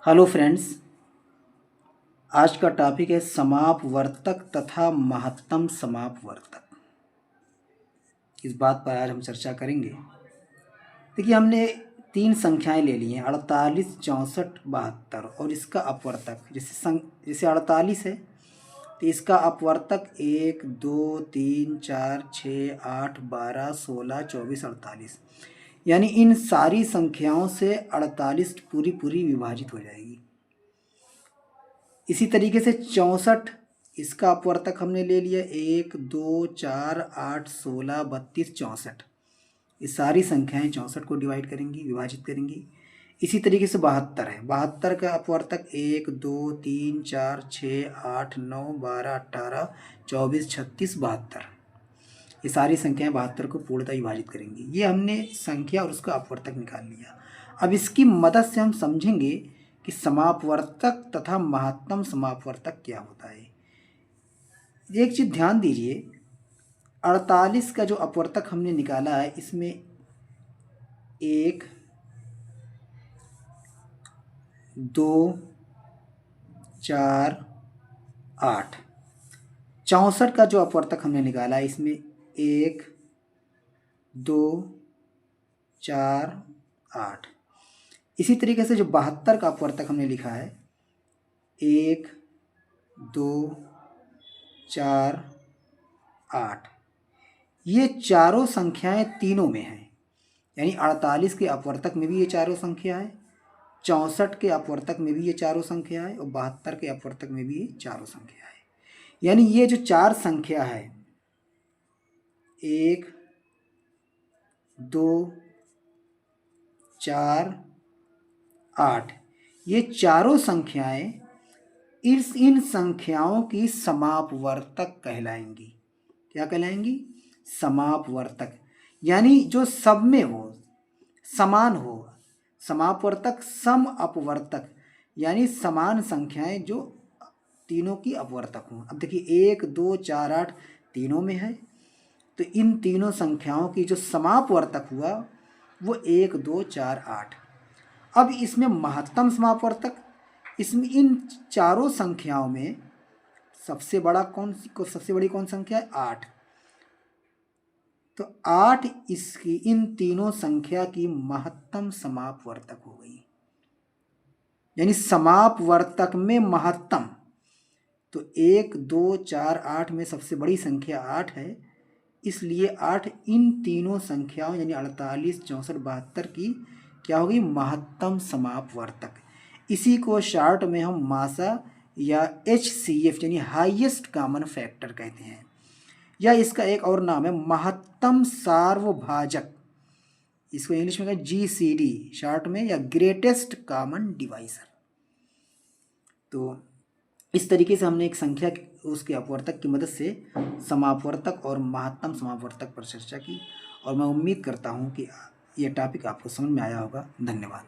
Hello friends, आज का topic है समापवर्तक तथा महत्तम समापवर्तक। इस बात पर आज हम चर्चा करेंगे। देखिए, हमने तीन संख्याएं ले ली हैं, 48, 64, 72 और इसका अपवर्तक। जैसे 48 है तो इसका अपवर्तक 1, 2, 3, 4, 6, 8, 12, 16, 24, 48। यानी इन सारी संख्याओं से 48 पूरी पूरी विभाजित हो जाएगी। इसी तरीके से 64, इसका अपवर्तक हमने ले लिया 1, 2, 4, 8, 16, 32, 64। ये सारी संख्याएं 64 को डिवाइड करेंगी, विभाजित करेंगी। इसी तरीके से 72 है, 72 का अपवर्तक 1, 2, 3, 4, 6, 8, 9, 12, 18, 24, 36, 72। ये सारी संख्याएं 72 को पूर्णतः विभाजित करेंगी। ये हमने संख्या और उसका अपवर्तक निकाल लिया। अब इसकी मदद से हम समझेंगे कि समापवर्तक तथा महत्तम समापवर्तक क्या होता है। एक चीज ध्यान दीजिए, 48 का जो अपवर्तक हमने निकाला है, इसमें 1, 2, 4, 8। 64 का जो अपवर्तक हमने निकाला है, इसमें 1, 2, 4, 8। इसी तरीके से जो 72 का अपवर्तक हमने लिखा है, 1, 2, 4, 8। ये चारों संख्याएं तीनों में हैं, यानी 48 के अपवर्तक में भी ये चारों संख्या है, 64 के अपवर्तक में भी ये चारों संख्या है और 72 के अपवर्तक में भी ये चारों संख्या है। यानी ये जो चार संख्या है, 1, 2, 4, 8, ये चारों संख्याएं इन संख्याओं की समापवर्तक कहलाएंगी। क्या कहलाएंगी? समापवर्तक। यानी जो सब में हो, समान हो। समापवर्तक सम अपवर्तक, यानी समान संख्याएं जो तीनों की अपवर्तक हों। अब देखिए, 1, 2, 4, 8 तीनों में है, तो इन तीनों संख्याओं की जो समापवर्तक हुआ वो 1, 2, 4, 8। अब इसमें महत्तम समापवर्तक, इसमें इन चारों संख्याओं में सबसे बड़ी कौन संख्या है? 8। तो 8 इसकी इन तीनों संख्या की महत्तम समापवर्तक हो गई, यानी समापवर्तक में महत्तम। तो 1, 2, 4, 8 में सबसे बड़ी संख्या 8 है, इसलिए 8 इन तीनों संख्याओं यानी 48, 64, 72 की क्या होगी? महत्तम समापवर्तक। इसी को शॉर्ट में हम मासा या HCF यानी हाईएस्ट कॉमन फैक्टर कहते हैं, या इसका एक और नाम है महत्तम सार्वभाजक। इसको इंग्लिश में कहते हैं GCD शॉर्ट में, या ग्रेटेस्ट कॉमन डिवाइजर। तो इस तरीके से हमने एक संख्या उसके अपवर्तक की मदद से समापवर्तक और महत्तम समापवर्तक पर चर्चा की, और मैं उम्मीद करता हूँ कि यह टॉपिक आपको समझ में आया होगा। धन्यवाद।